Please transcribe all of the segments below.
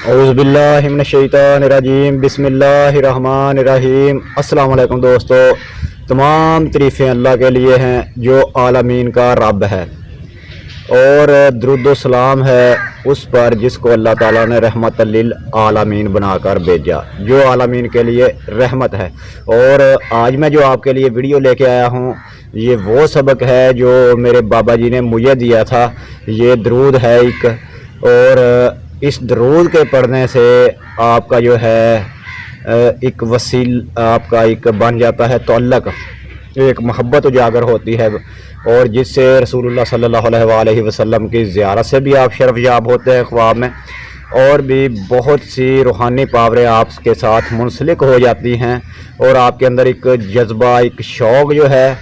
औज़ुबिल्लाहिमिनश्शैतानिर्रजीम बिस्मिल्लाहिर्रहमानिर्रहीम। अस्सलाम वालेकुम दोस्तों, तमाम तारीफ़ें अल्लाह के लिए हैं जो आलमीन का रब है, और दुरूद सलाम है उस पर जिसको अल्लाह ताला ने रहमत लिल आलमीन बनाकर भेजा, जो आलमीन के लिए रहमत है। और आज मैं जो आपके लिए वीडियो लेके आया हूँ, ये वो सबक है जो मेरे बाबा जी ने मुझे दिया था। ये दरूद है एक, और इस दरूद के पढ़ने से आपका जो है एक वसील आपका एक बन जाता है तअल्लुक़, एक मोहब्बत उजागर होती है, और जिससे रसूलुल्लाह सल्लल्लाहु अलैहि वसल्लम की ज़ियारत से भी आप शरफ़ याब होते हैं ख्वाब में, और भी बहुत सी रूहानी पावरें आपके साथ मुंसलिक हो जाती हैं, और आपके अंदर एक जज्बा, एक शौक़ जो है,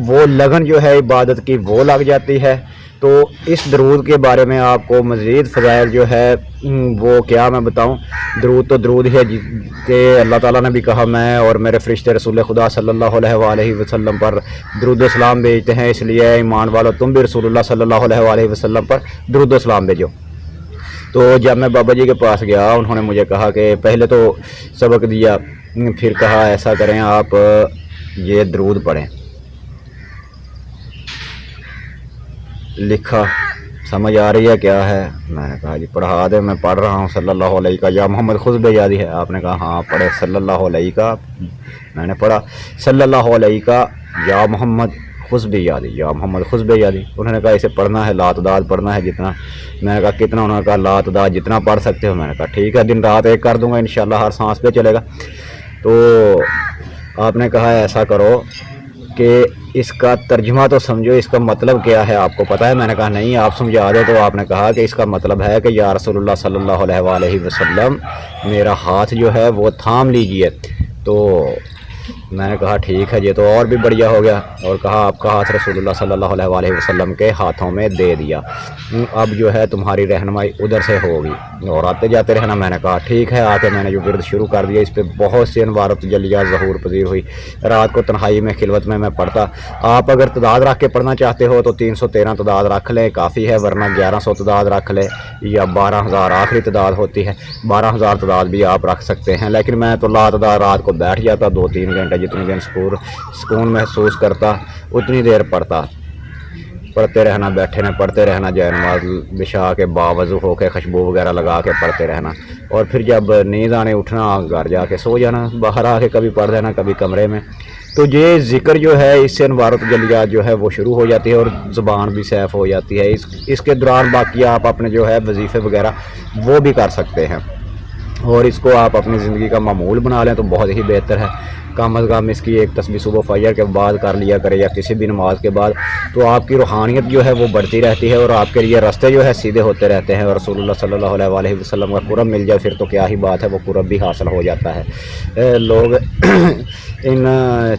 वो लगन जो है इबादत की वो लग जाती है। तो इस दरूद के बारे में आपको मज़ीद फ़ज़ाइल जो है वो क्या मैं बताऊं। दरूद तो दरूद है कि अल्लाह ताला ने भी कहा मैं और मेरे फ़रिश्ते रसूल खुदा सल्लल्लाहु अलैहि वसल्लम पर दरूद सलाम भेजते हैं, इसलिए ईमान वालों तुम भी रसूलुल्लाह सल्लल्लाहु अलैहि वसल्लम पर दरूद सलाम भेजो। तो जब मैं बाबा जी के पास गया, उन्होंने मुझे कहा कि पहले तो सबक दिया, फिर कहा ऐसा करें आप ये दरूद पढ़ें। लिखा समझ आ रही है क्या है? मैंने कहा जी पढ़ा दे, मैं पढ़ रहा हूँ सल्लल्लाहु अलैहि का या मोहम्मद खुद बेयादी है। आपने कहा हाँ पढ़े सल्लल्लाहु अलैहि का। मैंने पढ़ा सल्लल्लाहु अलैहि का या मोहम्मद खुद बेयादी, या मोहम्मद खुद बेयादी। उन्होंने कहा इसे पढ़ना है, लातदाद पढ़ना है जितना। मैंने कहा कितना? उन्होंने कहा लातदाद जितना पढ़ सकते हो। मैंने कहा ठीक है, दिन रात एक कर दूंगा इंशाल्लाह, हर सांस पे चलेगा। तो आपने कहा ऐसा करो कि इसका तर्जुमा तो समझो, इसका मतलब क्या है आपको पता है? मैंने कहा नहीं, आप समझा दो। तो आपने कहा कि इसका मतलब है कि या रसूलुल्लाह सल्लल्लाहु अलैहि वसल्लम मेरा हाथ जो है वो थाम लीजिए। तो मैंने कहा ठीक है, ये तो और भी बढ़िया हो गया। और कहा आपका हाथ रसूलुल्लाह सल्लल्लाहु अलैहि वसल्लम के हाथों में दे दिया, अब जो है तुम्हारी रहनुमाई उधर से होगी और आते जाते रहना। मैंने कहा ठीक है। आके मैंने जो विरद शुरू कर दिया, इस पर बहुत सी अनवारत जलिया ज़हूर पजीर हुई। रात को तन्हाई में खिलवत में मैं पढ़ता। आप अगर तदाद रख के पढ़ना चाहते हो तो 313 तदाद रख लें, काफ़ी है, वरना 1100 तदाद रख लें, या 12,000 आखिरी तदाद होती है। 12,000 तदाद भी आप रख सकते हैं, लेकिन मैं तो लातदार रात को बैठ जाता 2-3 घंटे, जितनी देर सुकून महसूस करता उतनी देर पढ़ता। पढ़ते रहना, बैठे न पढ़ते रहना, जय नमाज बिछा के बावजू होकर खुशबू वगैरह लगा के पढ़ते रहना, और फिर जब नींद आने उठना, घर जाके सो जाना, बाहर आके कभी पढ़ देना, कभी कमरे में। तो ये ज़िक्र जो है, इससे अनवारत जलियात जो है वो शुरू हो जाती है और ज़ुबान भी सैफ़ हो जाती है। इसके दौरान बाकी आप अपने जो है वजीफ़े वगैरह वो भी कर सकते हैं, और इसको आप अपनी ज़िंदगी का मामूल बना लें तो बहुत ही बेहतर है। कम अज़ कम इसकी एक तस्बीह सुबह फजर के बाद कर लिया करें, या किसी भी नमाज के बाद, तो आपकी रूहानियत जो है वो बढ़ती रहती है, और आपके लिए रास्ते जो है सीधे होते रहते हैं। और रसूलुल्लाह सल्लल्लाहु अलैहि वसल्लम का कुरब मिल जाए फिर तो क्या ही बात है, वो कुरब भी हासिल हो जाता है। लोग इन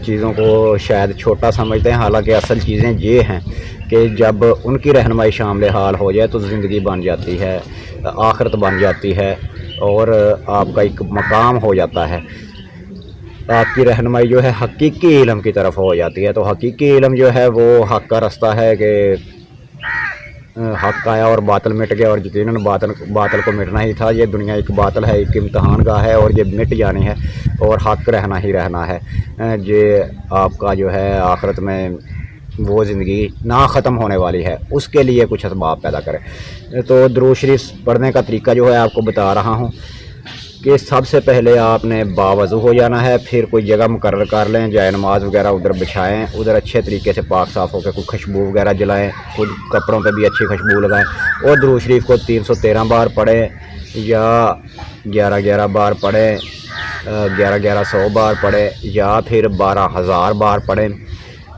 चीज़ों को शायद छोटा समझते हैं, हालांकि असल चीज़ें ये हैं कि जब उनकी रहनुमाई शामिल हाल हो जाए तो ज़िंदगी बन जाती है, आखिरत बन जाती है, और आपका एक मकाम हो जाता है। आपकी रहनुमाई जो है हकीकी इल्म की तरफ हो जाती है। तो हकीकी इल्म जो है वो हक़ का रास्ता है कि हक़ आया और बातिल मिट गया, और यकीनन बातिल को मिटना ही था। ये दुनिया एक बातिल है, एक इम्तहान का है, और ये मिट जानी है, और हक़ रहना ही रहना है। ये आपका जो है आखिरत में वो ज़िंदगी ना ख़त्म होने वाली है, उसके लिए कुछ असबाब पैदा करें। तो दुरूद शरीफ पढ़ने का तरीका जो है आपको बता रहा हूँ कि सबसे पहले आपने बावज़ू हो जाना है, फिर कोई जगह मुकर्रर कर लें, जाए नमाज वगैरह उधर बिछाएं, उधर अच्छे तरीके से पाक साफ़ होकर कोई खुशबू वगैरह जलाएं, खुद कपड़ों पे भी अच्छी खुशबू लगाएं, और दुरूद शरीफ को 313 बार पढ़ें, या 11-11 बार पढ़ें, 1100 बार पढ़ें, या फिर 12,000 बार पढ़ें।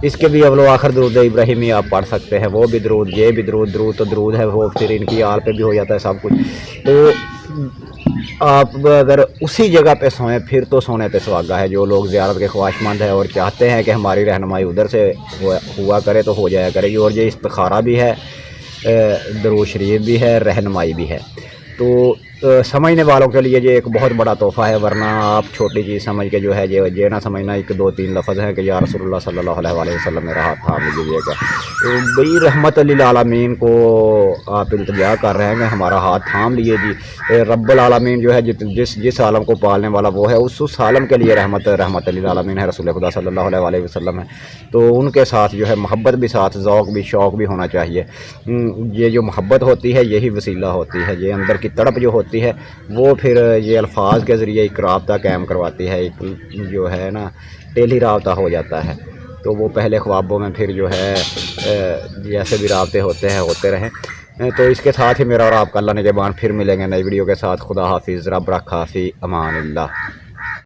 इसके भी अवलो आखिर दरूद इब्राहिमी आप पढ़ सकते हैं, वो भी दरूद, ये भी दरूद। दरूद तो दरूद है, वो फिर इनकी आल पे भी हो जाता है सब कुछ। तो आप अगर उसी जगह पे सोएं फिर तो सोने पे सुहागा है। जो लोग ज़ियारत के ख्वाहिशमंद हैं और चाहते हैं कि हमारी रहनुमाई उधर से हुआ करे तो हो जाया करेगी, और ये इस्तिखारा भी है, दरूद शरीफ भी है, रहनुमाई भी है। तो سمجھنے والوں کے لیے یہ ایک بہت بڑا تحفہ ہے، ورنہ آپ چھوٹی چیز سمجھ کے جو ہے یہ نہ سمجھنا ایک دو تین لفظ ہیں کہ یا رسول اللہ صلی اللہ علیہ وآلہ وسلم میرا ہاتھ تھام لیجیے گا، بھئی رحمت للعالمین کو آپ التجا کر رہے ہیں کہ ہمارا ہاتھ تھام لیے جی۔ رب العالمین جو ہے جس عالم کو پالنے والا وہ ہے، اس عالم کے لیے رحمت للعالمین ہے، رسول خدا صلی اللہ علیہ وآلہ وسلم ہے، تو ان کے ساتھ جو ہے محبت بھی ساتھ، ذوق بھی، شوق بھی ہونا چاہیے۔ یہ جو محبت ہوتی ہے یہی وسیلہ ہوتی ہے، یہ اندر کی تڑپ جو ہوتی ہے وہ پھر یہ الفاظ کے ذریعے ایک رابطہ قائم کرواتی ہے، ایک جو ہے نا ٹیلی رابطہ ہو جاتا ہے، تو وہ پہلے خوابوں میں پھر جو ہے جیسے بھی رابطے ہوتے ہیں ہوتے رہیں۔ تو اس کے ساتھ ہی میرا اور آپ کا اللہ نگہبان، پھر ملیں گے نئی ویڈیو کے ساتھ۔ خدا حافظ، رب رکھا فی امان اللہ۔